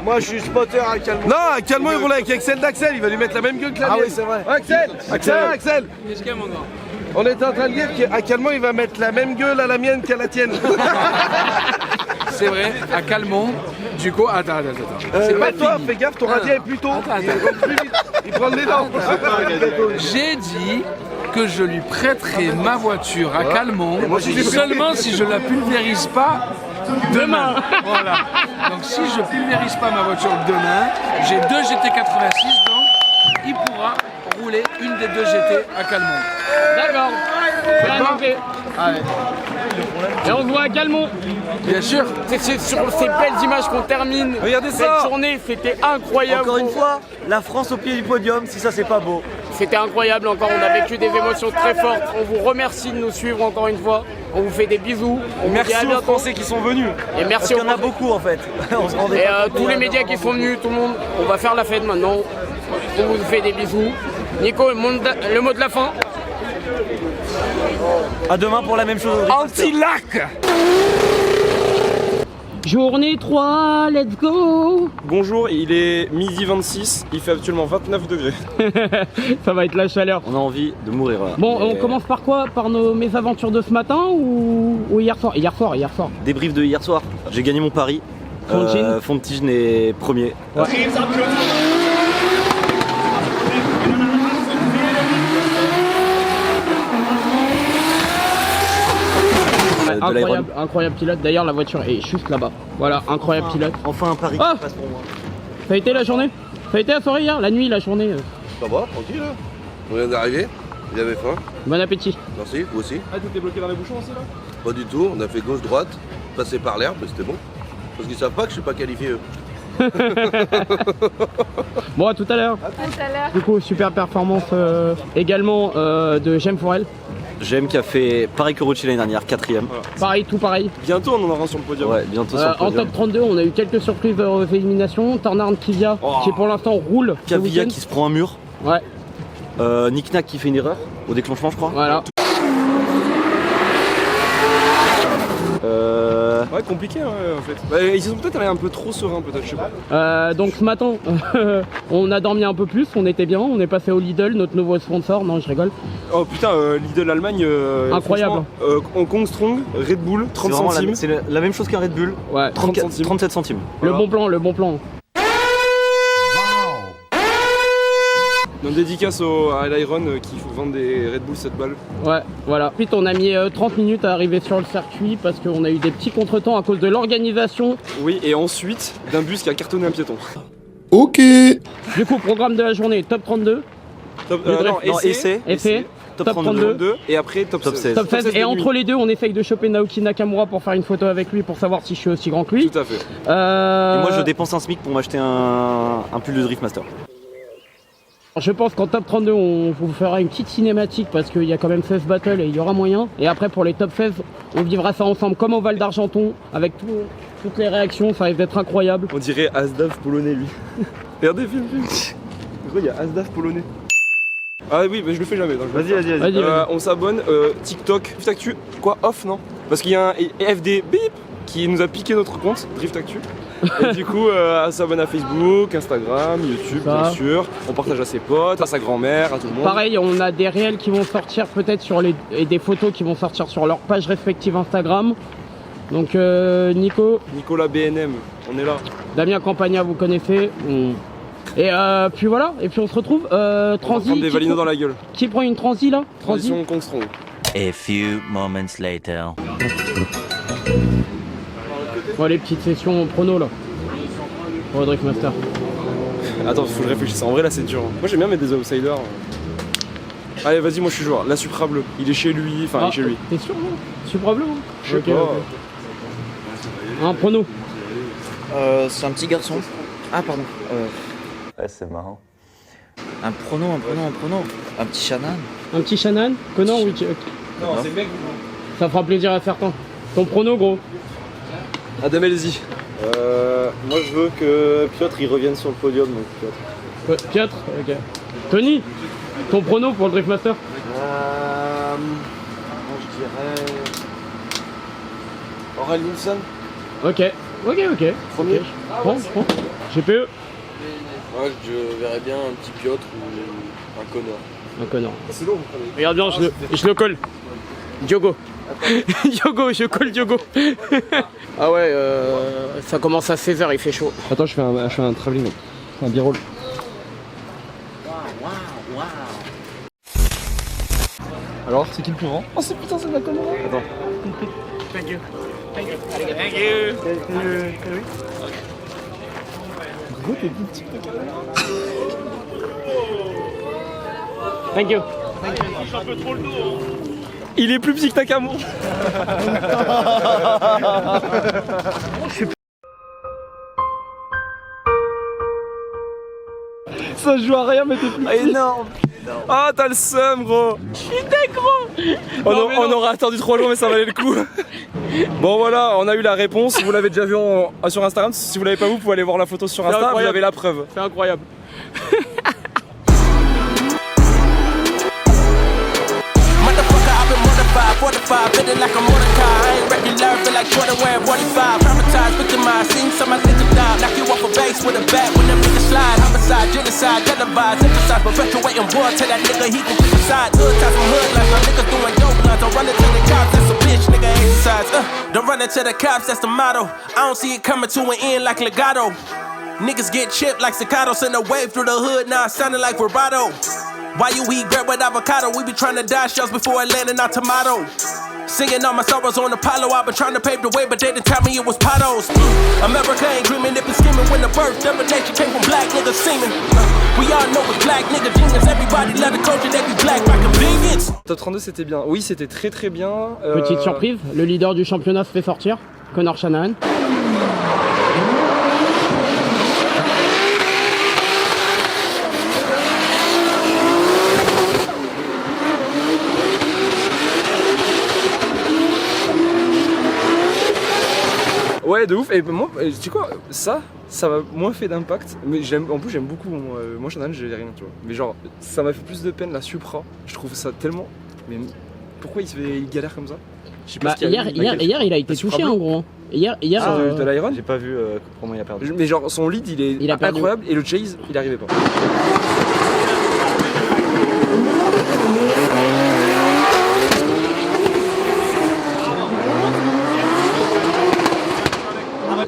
Moi, je suis spotter à Calmont. Non, à Calmont, il roule avec Axel d'Axel, il va lui mettre la même gueule que la mienne. Ah oui, c'est vrai. Axel. On était en train de dire qu'à Calmont, il va mettre la même gueule à la mienne qu'à la tienne. C'est vrai, à Calmont, du coup, attends. C'est pas toi, fais gaffe, ton radier est plus tôt. Il prend les dents. J'ai dit que je lui prêterai ma voiture à Calmont, seulement si je la pulvérise pas demain. Voilà. Donc si je pulvérise pas ma voiture demain, j'ai 2 GT86, donc il pourra rouler une des 2 GT à Calmont. D'accord. Et on se voit à Calmont. Bien sûr. C'est sur ces belles images qu'on termine. Regardez cette journée, c'était incroyable. Encore une fois, la France au pied du podium, si ça c'est pas beau. C'était incroyable encore, on a vécu des émotions très fortes. On vous remercie de nous suivre encore une fois. On vous fait des bisous. Merci aux Français qui sont venus. Et merci Parce qu'il y en a beaucoup en fait. Et tous les médias qui sont venus, tout le monde, on va faire la fête maintenant. On vous fait des bisous. Nico, le mot de la fin. À demain pour la même chose. Anti-lac. Journée 3, let's go. Bonjour, il est midi 26, il fait actuellement 29 degrés. Ça va être la chaleur. On a envie de mourir là. Bon, on commence par quoi? Par nos mésaventures de ce matin ou hier soir? Hier soir. Débrief de hier soir. J'ai gagné mon pari. Fontigine est premier. Ouais. Incroyable pilote, d'ailleurs la voiture est juste là-bas. Voilà, incroyable pilote. Enfin un pari qui passe pour moi. Ça a été la journée? Ça a été la soirée hier? La nuit, la journée? Ça va, tranquille. On vient d'arriver, il avait faim. Bon appétit. Merci, vous aussi. Ah, t'étais bloqué dans les bouchons aussi là? Pas du tout, on a fait gauche-droite, passé par l'herbe, mais c'était bon. Parce qu'ils savent pas que je suis pas qualifié eux. Bon, à tout à l'heure. Du coup, super performance également de Jem Forel. Jem qui a fait pareil que Rucci l'année dernière, 4ème. Voilà. Pareil, tout pareil. Bientôt on en aura un sur le podium. Ouais, bientôt sur le podium. En top 32, on a eu quelques surprises aux éliminations. Tornard Kivia qui pour l'instant roule. Kavia qui se prend un mur. Ouais. Nick Nack qui fait une erreur au déclenchement, je crois. Voilà. Ouais, compliqué en fait. Bah, ils sont peut-être allés un peu trop sereins, peut-être, je sais pas. Donc ce matin, on a dormi un peu plus, on était bien, on est passé au Lidl, notre nouveau sponsor. Non, je rigole. Oh putain, Lidl Allemagne, incroyable. En Kong Strong, Red Bull, 30 centimes. C'est la même chose qu'un Red Bull. Ouais, 37 centimes. Le bon plan, le bon plan. Donc dédicace à l'Iron qui vend des Red Bull 7 balles. Ouais, voilà. Ensuite on a mis 30 minutes à arriver sur le circuit parce qu'on a eu des petits contretemps à cause de l'organisation. Oui, et ensuite d'un bus qui a cartonné un piéton. Ok. Du coup, programme de la journée, top 32. Essai. Top 32. Et après top 16. Top 16. Et entre les deux, on essaye de choper Naoki Nakamura pour faire une photo avec lui pour savoir si je suis aussi grand que lui. Tout à fait. Et moi je dépense un SMIC pour m'acheter un pull de Drift Master. Je pense qu'en top 32 on vous fera une petite cinématique parce qu'il y a quand même 16 battles et il y aura moyen. Et après pour les top 16 on vivra ça ensemble comme au Val d'Argenton avec toutes les réactions, ça risque d'être incroyable. On dirait Asdaf polonais lui. Regardez film. Il y a Asdaf polonais. Ah oui, mais je le fais jamais. Vas-y. On s'abonne, TikTok, Drift Actu, quoi, off non? Parce qu'il y a un FD bip qui nous a piqué notre compte, Drift Actu. Et du coup, on s'abonne à Facebook, Instagram, YouTube, bien sûr. On partage à ses potes, à sa grand-mère, à tout le monde. Pareil, on a des réels qui vont sortir peut-être et des photos qui vont sortir sur leur page respective Instagram. Donc Nicolas BNM, on est là. Damien Campagna, vous connaissez. Et puis voilà, et puis on se retrouve. On va prendre des valinos dans la gueule. Qui prend une transi là? Transition Kong Strong. A few moments later. Bon, les petites sessions prono là. Pour le Drift Master. Attends, faut que je réfléchisse. En vrai, là, c'est dur. Moi, j'aime bien mettre des outsiders. Allez, vas-y, moi, je suis joueur. La Supra bleue. Il est chez lui. Enfin, il est chez lui. T'es sûr, non? Supra bleu? Je sais pas. Un prono. C'est un petit garçon. Ah, pardon. Ouais, c'est marrant. Un prono. Un petit Shannon. Un petit Shannon? Conan, oui. Non, c'est mec. Ça fera plaisir à certains. Ton prono, gros? Adam Elzy. Moi je veux que Piotr il revienne sur le podium donc Piotr. Piotr, ok. Tony, ton prono pour le Drift Master? Moi je dirais. Aurel Wilson. Ok. Premier. Bon. GPE. Moi je verrais bien un petit Piotr ou un Connor. Un Connor. C'est lourd. Regarde bien, je le colle. Diogo. Diogo, je colle Diogo. Ah ouais, ça commence à 16h, il fait chaud. Attends, je fais un travelling, un b-roll. Alors, c'est qui le plus grand? Oh, c'est putain, c'est la connerie. Attends. Thank you. Gros, t'es plus petit. Thank you. un peu trop le dos. Il est plus petit que Nakamura. Ça joue à rien mais t'es plus petit. Énorme. Ah, t'as le seum, gros. Je suis deg, gros. On aura attendu 3 jours, mais ça valait le coup. Bon, voilà, on a eu la réponse. Vous l'avez déjà vu sur Instagram. Si vous l'avez pas vu, vous pouvez aller voir la photo sur Instagram. Vous avez la preuve. C'est incroyable. Fortified, feeling like a Mordecai. I ain't regular, feel like Jordan wearing 45. Traumatized, victimized, seen some I think of die. Knock you off a base with a bat when them niggas slide. Homicide, genocide, televised, emphasize, perpetuating war. Tell that nigga he can pick a side. Hood ties some hood life, my niggas doing dope lines. Don't run into the cops, that's a bitch, nigga exercise. Don't run into the cops, that's the motto. I don't see it coming to an end like legato. Niggas get chipped like staccato, send a wave through the hood, now it sounding like vibrato. Why you eat bread with avocado? We be trying to dodge shells before it landing our tomato. Singing all my sorrows on Apollo. I've been trying to pave the way, but they didn't tell me it was potholes. America ain't dreaming, it been scheming when the birth domination came from black niggas seeming. We all know it's black nigga demons. Everybody love the culture, they be black by convenience. Top 32, c'était bien. Oui, c'était très bien. Petite surprise, le leader du championnat se fait sortir, Connor Shanahan. Ouais, de ouf. Et moi, tu sais quoi, ça m'a moins fait d'impact. Mais en plus, j'aime beaucoup. Moi, Shanahan, j'ai rien, tu vois. Mais genre, ça m'a fait plus de peine la Supra. Je trouve ça tellement. Mais pourquoi il galère comme ça? Je sais pas. Hier, il a été touché en gros. Hier, de l'Iron. J'ai pas vu comment il a perdu. Mais genre, son lead, il est incroyable. Et le chase, il arrivait pas.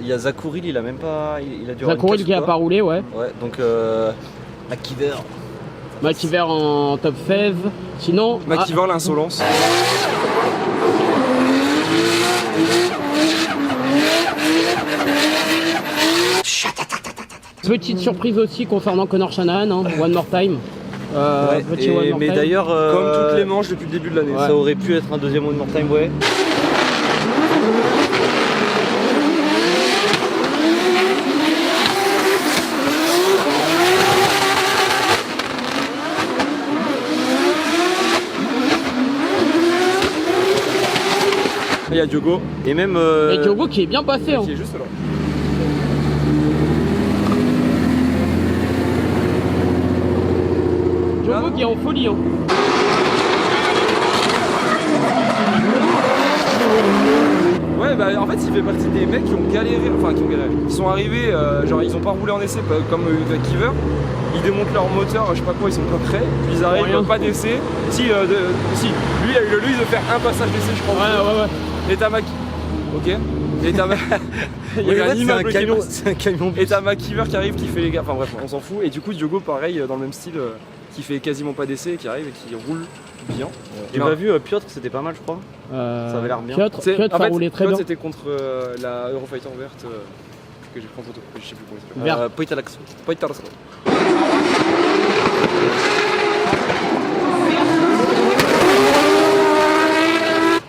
Il y a Zakouril, il a même pas. Il a dû Zakouril qui a pas roulé, ouais. Ouais, donc McKeever. McKeever en top 16. Sinon. McKeever, l'insolence. Petite surprise aussi concernant Connor Shanahan, hein, One More Time. Mais d'ailleurs, comme toutes les manches depuis le début de l'année. Ça aurait pu être un deuxième One More Time, ouais. Il y a Diogo. Et même. Et Diogo qui est bien passé. Qui est juste là. Diogo qui est en folie. Hein. Ouais, bah en fait, il fait partie des mecs qui ont galéré. Enfin, qui ont galéré. Ils sont arrivés, genre, ils ont pas roulé en essai comme McKeever. Ils démontent leur moteur, je sais pas quoi, ils sont pas prêts. Puis ils arrivent, pas d'essai. Si, lui, il a eu le luxe de faire un passage d'essai, je crois. Ouais. Et t'as ok. Et t'as il y a un immeuble qui passe. C'est un camion. Et t'as McKeever qui arrive, qui fait les gars. Enfin bref, on s'en fout. Et du coup, Diogo, pareil, dans le même style, qui fait quasiment pas d'essai, qui arrive et qui roule bien. J'ai pas vu Piotr, c'était pas mal, je crois. Ça avait l'air bien. Piotr a roulé très bien. C'était contre la Eurofighter verte que j'ai pris en photo. Je sais plus comment il s'appelle. Poitalaxo.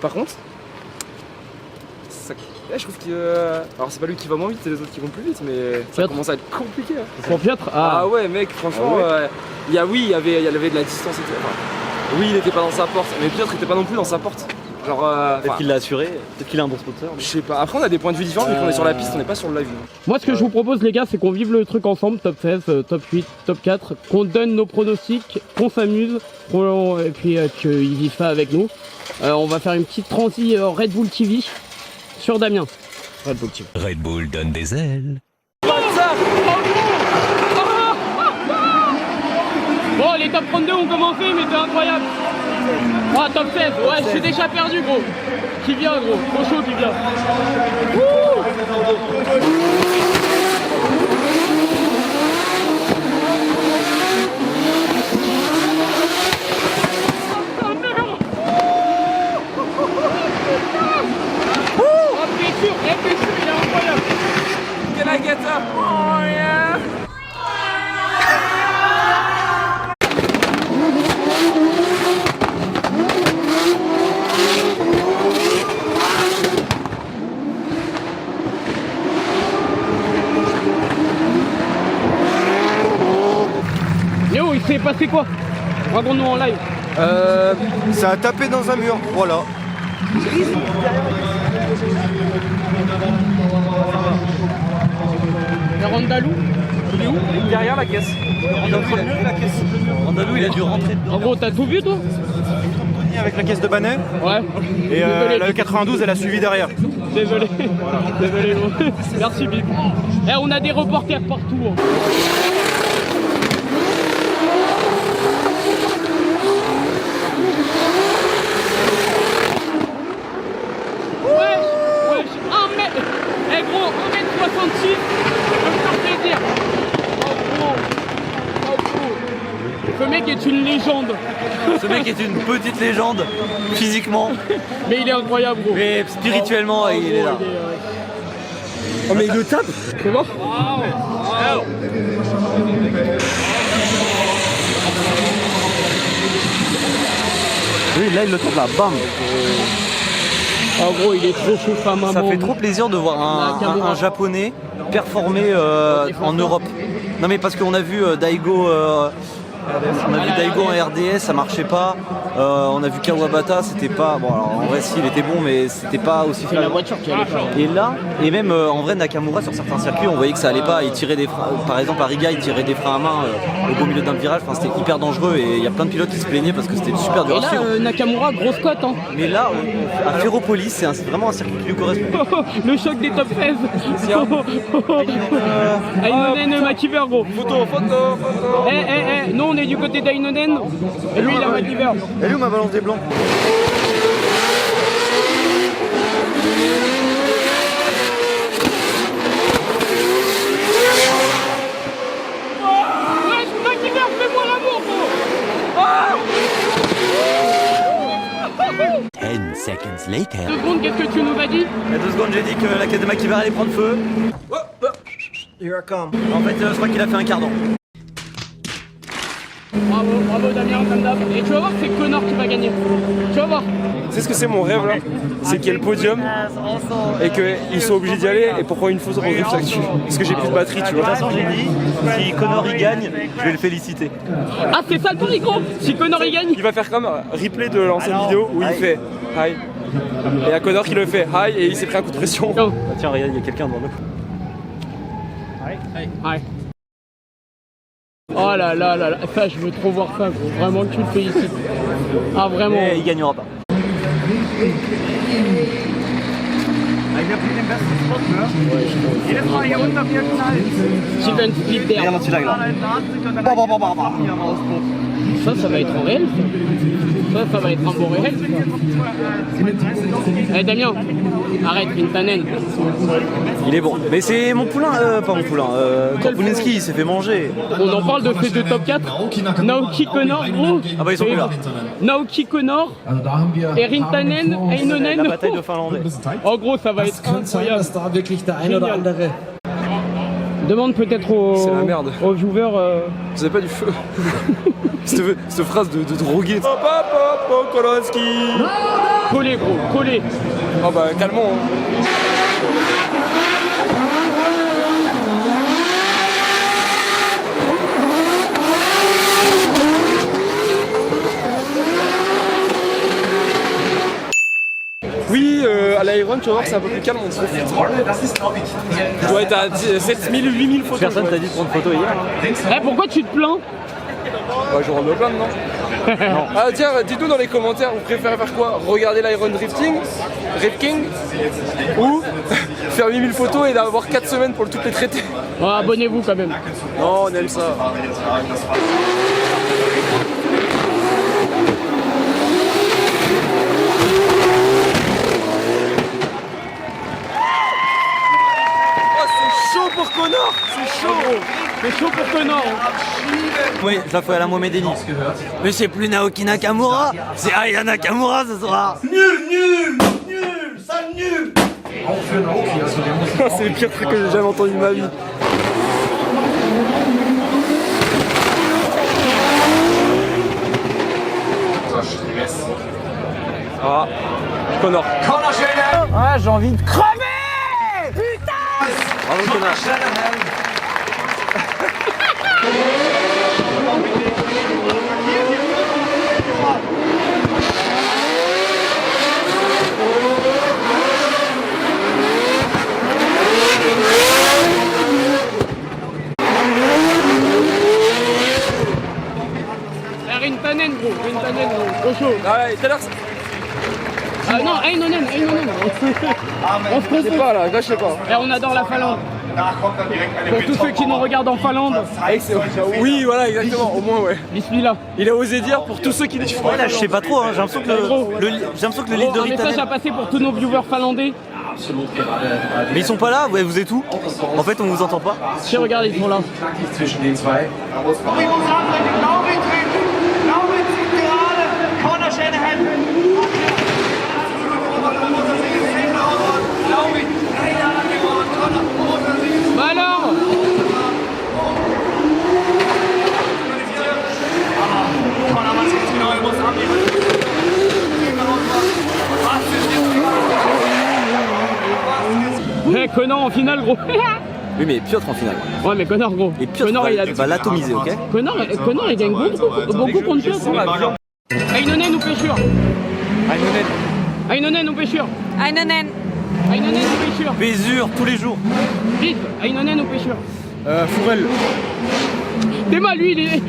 Par contre, je trouve que. Alors, c'est pas lui qui va moins vite, c'est les autres qui vont plus vite, mais ça commence à être compliqué. Hein. Pour Piotr, ah ouais, mec, franchement, il y avait de la distance. Oui, il était pas dans sa porte, mais Piotr était pas non plus dans sa porte. Genre. Peut-être qu'il l'a assuré, peut-être qu'il a un bon sponsor. Je sais pas. Après, on a des points de vue différents, vu qu'on est sur la piste, on n'est pas sur le live. Moi, ce que je vous propose, les gars, c'est qu'on vive le truc ensemble, top 16, top 8, top 4, qu'on donne nos pronostics, qu'on s'amuse, et puis qu'ils vivent ça avec nous. On va faire une petite transi Red Bull TV sur Damien. Red Bull TV. Red Bull donne des ailes. Bon, les top 32 ont commencé, mais c'est incroyable. Oh, top 16, ouais, j'ai déjà perdu, gros. Qui vient, gros, trop chaud qui vient. Réfléchir, il est incroyable. Can I get up? Oh yeah. Léo, il s'est passé quoi? Raconte-nous en live. Ça a tapé dans un mur, voilà. Et Randalou, il est où? Derrière la caisse. Randalou, il a dû rentrer dedans. En gros, t'as tout vu toi? Avec la caisse de Banet. Ouais. Et la E92, elle a suivi derrière. Désolé. Désolé gros. Merci Bib. Eh, on a des reporters partout. Hein. Wesh, 1 mètre. Eh gros, 1m66. Je me faire plaisir. Oh gros. Ce mec est une légende. Ce mec est une petite légende, physiquement. Mais il est incroyable gros. Mais spirituellement, il est là. Oh mais il le tape. C'est bon? Oui, là il le tape là, bam. En gros, il est trop chaud, femme à Ça fait trop plaisir de voir un japonais performer en Europe. Non mais parce qu'on a vu Daigo, en RDS, ça marchait pas. On a vu Kawabata, c'était pas. Bon, alors en vrai, si, il était bon, mais c'était pas aussi C'est la voiture qui allait pas. Et là, et même en vrai, Nakamura sur certains circuits, on voyait que ça allait pas. Il tirait des freins, par exemple à Riga, il tirait des freins à main au beau milieu d'un virage. Enfin, c'était hyper dangereux et il y a plein de pilotes qui se plaignaient parce que c'était super dur Et à suivre. là, Nakamura, grosse cote. Hein. Mais là, à Ferropolis, c'est vraiment un circuit qui lui correspond. Le choc des top 16. Ainonen, Makiver, gros. Photo. Nous, on est du côté d'Ainonen. Et lui, il a Makiver. Elle est où ma balance des blancs? Ouais, Makiver, fais-moi l'amour, gros. 10 seconds later. 2 secondes, qu'est-ce que tu nous as dit? Il y a 2 secondes, j'ai dit que la caisse de Makiver allait prendre feu. Here I come. En fait, je crois qu'il a fait un cardan. Bravo Damien, comme d'hab. Et tu vas voir que c'est Connor qui va gagner. Tu vas voir. Tu sais ce que c'est mon rêve là? C'est qu'il y ait le podium et qu'ils soient obligés d'y aller et pourquoi une photo pour drift là-dessus? Parce que j'ai plus de batterie, tu vois. De toute façon, j'ai dit, si Connor y gagne, je vais le féliciter. Ah, c'est ça le pari, gros. Si Connor y gagne. Il va faire comme un replay de l'ancienne vidéo où il fait hi. Et il y a Connor qui le fait hi et il s'est pris un coup de pression. Ah, tiens, regarde, il y a quelqu'un devant nous. Ouais. Oh là là là là, ça je veux trop voir ça gros, vraiment que tu le félicites. Ah vraiment. Mais il gagnera pas. Steven Split Regarde celui-là, là. Ça va être en réel. Ça va être un beau réel. Eh Damien, arrête, Rintanen. Il est bon. Mais c'est mon poulain, pas mon poulain. Korpulinski, il s'est fait manger. On en parle de ces deux top 4. Naoki Connor, gros. Ah bah ils sont plus là. Naoki Connor et Rintanen, Ainonen. La bataille de Finlandais. En gros, ça va être incroyable. Génial. Demande peut-être C'est la merde. aux viewers. Vous avez pas du feu. cette phrase de drogué. Kolonski. Collez gros, collez. Oh bah calmons. Oui, à l'Iron, tu vas voir que c'est un peu plus calme, on se profite. Je dois être à 7000, 8000 photos. Personne t'a dit de prendre photo hier. Eh, pourquoi tu te plains? Bah, j'aurais me plaindre, non? Ah tiens, dites-nous dans les commentaires, vous préférez faire quoi? Regarder l'Iron Drifting, Rifting, ou faire 8000 photos et d'avoir 4 semaines pour toutes les traiter? Oh, abonnez-vous quand même. Non, on aime ça. Pour Connor, c'est chaud. C'est chaud pour Connor. Oui, je la fais à la Mohamedeni. Mais c'est plus Naoki Nakamura, c'est Aya Nakamura ce soir. Nul, sale nul. C'est le pire truc que j'ai jamais entendu de ma vie. Ah, Connor. Ah, j'ai envie de crever. Putain. Bravo Connor. Rintanen, gros. Rintanen, gros. Trop chaud. Ah ouais, tout à l'heure, Non, Heinonen. On se je sais pas là, je sais pas. Et on adore la Finlande. Pour tous ceux qui nous regardent en Finlande. Oui, voilà, exactement, au moins, ouais. Bismillah. Il a osé dire pour tous ceux qui... Ouais, là, je sais pas trop, hein. J'ai l'impression que le lead de Un message Rintanen... à passer pour tous nos viewers finlandais. Mais ils sont pas là, ouais, vous êtes où? En fait, on vous entend pas. Si, regardez, ils sont là. Bah alors Connor en finale, gros. Oui, mais Piotr en finale. Ouais, mais Connor, gros. Et Piotr Connor, va l'atomiser, ok? Connor, il gagne beaucoup contre Piotr. Heinonen ou Péchur? Heinonen ou Péchur? Heinonen. Heinonen ou Péchur? Bézure, tous les jours. Vite, Heinonen ou Péchur? Fourel. Théma, lui, il est...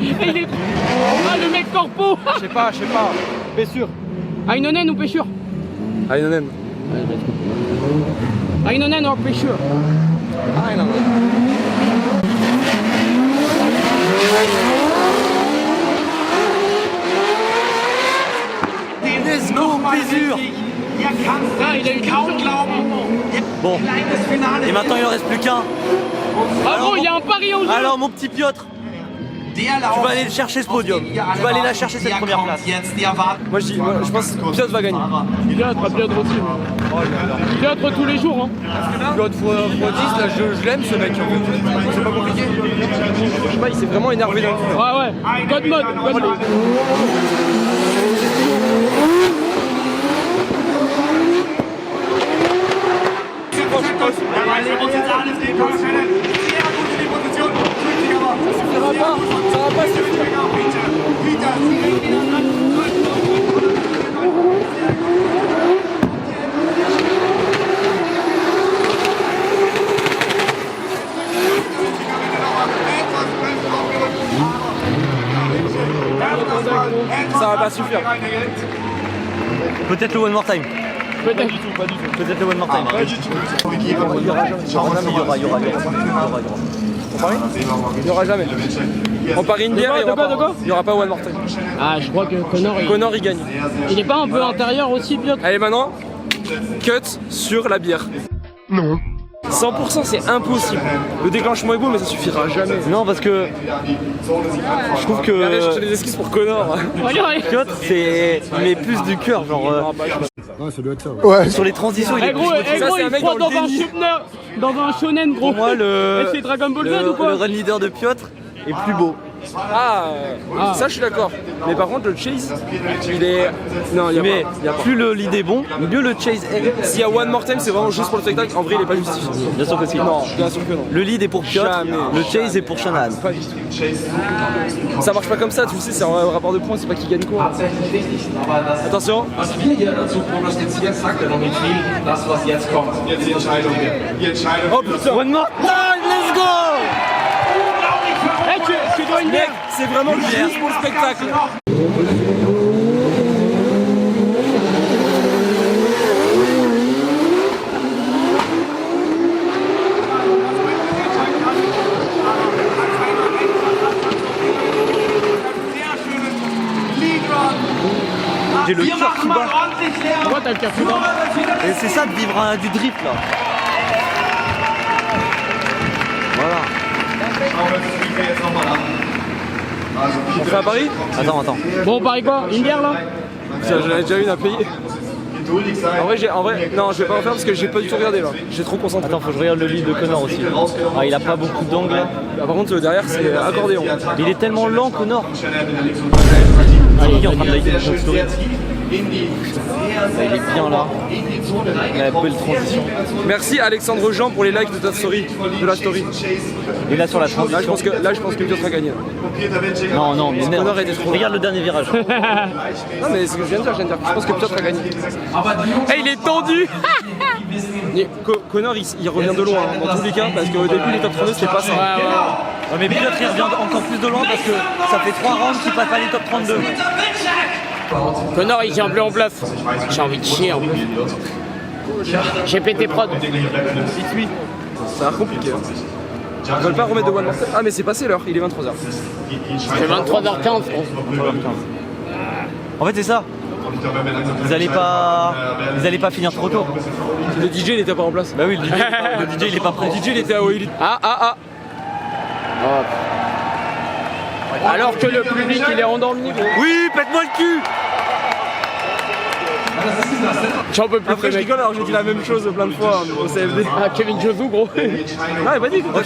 Ah, le mec corpo. Je sais pas. Péchur. Heinonen ou Péchur? Heinonen. Heinonen ou Péchur? Let's go, Bézure. Ah, il a eu Bon, et maintenant il en reste plus qu'un. Ah bon, il y a un pari en jeu. Alors mon petit Piotr, tu vas aller chercher ce podium. Tu vas aller la chercher cette première place. Moi je pense que Piotr va gagner. Piotr aussi. Piotr tous les jours, hein. Piotr x 10, là je l'aime ce mec. C'est pas compliqué. Je sais pas, il s'est vraiment énervé d'un coup. Ouais. God mode. Ça va pas suffire. Ça va pas suffire. Peut-être le one more time. Peut-être. Peut-être le one more time. Il y aura. Il y aura jamais. On parie une bière et de quoi il y aura pas one more time. Ah, je crois que Connor il gagne. Il est pas un peu intérieur aussi, Piotr? Allez maintenant, cut sur la bière. Non. 100% c'est impossible. Le déclenchement est beau mais ça suffira jamais. Non parce que je trouve que Allez chercher des esquisses pour Connor. Piotr c'est mais plus du cœur genre Ouais, ça doit être ça. Ouais. sur les transitions il est Gros, il croit dans un shonen, gros. Pour moi C'est Dragon Ball Z ou quoi? le run leader de Piotr est plus beau. Ça je suis d'accord. Mais par contre le chase, il est... Non, il y a Mais pas. plus le lead est bon, mieux le chase est. S'il y a one more time c'est vraiment juste pour le spectacle. En vrai il est pas justifié. Bien sûr que si. Non, bien sûr que non. Le lead est pour Piotr, Jamais. le chase est pour Shanahan. Pas du tout. Ça marche pas comme ça, tu le sais, c'est un rapport de points, c'est pas qui gagne quoi. Attention. Oh putain. One more time, let's go. Tu dois une bière. C'est vraiment juste pour le spectacle. J'ai le cœur qui bat. Pourquoi t'as le cœur qui bat? Et c'est ça de vivre du drift là. Voilà. On fait un pari? Attends. Bon, on parie quoi? Une bière là? Putain, j'en ai déjà une à payer. En vrai, non, je vais pas en faire parce que j'ai pas du tout regardé là. J'ai trop concentré. Attends, faut que je regarde le lead de Connor aussi. Ah, il a pas beaucoup d'angles. Ah, par contre, derrière, c'est accordéon. Il est tellement lent, Connor. Ah, il est en train de liker notre story. Il est bien là. Il a une belle transition. Merci Alexandre Jean pour les likes de ta story, de la story. Et là sur la transition. Là, je pense que Piotr a gagné. Non, mais merde. Connor était trop. Regarde le dernier virage. Non, mais c'est ce que je viens de dire. Je pense que Piotr a gagné. Hey, il est tendu. Connor, il revient de loin, dans tous les cas, parce qu'au début, les top 32, c'était pas ça. mais Pilote il revient encore plus de loin parce que ça fait 3 rounds qu'il passe pas les top 32. Connor il tient plus en place. J'ai envie de chier en plus. J'ai pété prod. Ça a l'air compliqué. Ils veulent pas remettre de One More Step. Ah mais c'est passé l'heure, il est 23h. C'est 23h15. En fait c'est ça. Vous allez pas finir trop tôt. Le DJ il était pas en place. Bah oui, le DJ il est pas prêt. Le DJ il était à Oil. Ah. Alors que le public il est endormi. Oui, pète-moi le cul. J'en peux plus. Après je rigole alors j'ai dit la même chose plein de fois au CFD. Ah Kevin Josou gros. Non il a pas dit. Ok.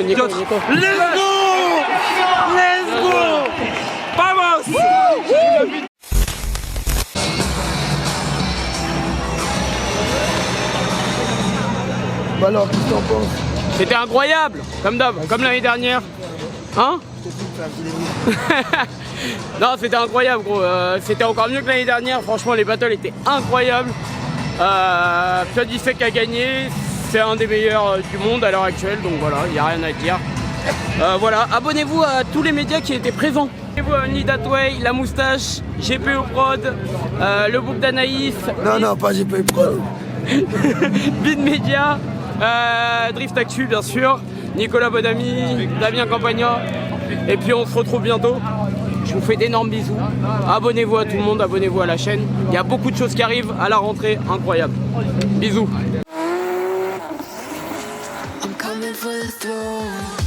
Nico. Let's go. Vamos. Bah alors, qu'est-ce que t'en penses? C'était incroyable, comme d'hab, comme l'année dernière. Hein? Non, c'était incroyable gros, c'était encore mieux que l'année dernière, franchement les battles étaient incroyables. Piodisek a gagné, c'est un des meilleurs du monde à l'heure actuelle, donc voilà, il n'y a rien à dire. Voilà, abonnez-vous à tous les médias qui étaient présents. Abonnez-vous à Only That Way, La Moustache, GPO Prod, le groupe d'Anaïs. Non, pas GPO Prod. Bid Media, Drift Actu bien sûr, Nicolas Bonami, Damien Campagna. Et puis on se retrouve bientôt. Je vous fais d'énormes bisous. Abonnez-vous à tout le monde, abonnez-vous à la chaîne. Il y a beaucoup de choses qui arrivent à la rentrée, incroyable. Bisous. I'm coming for the throne.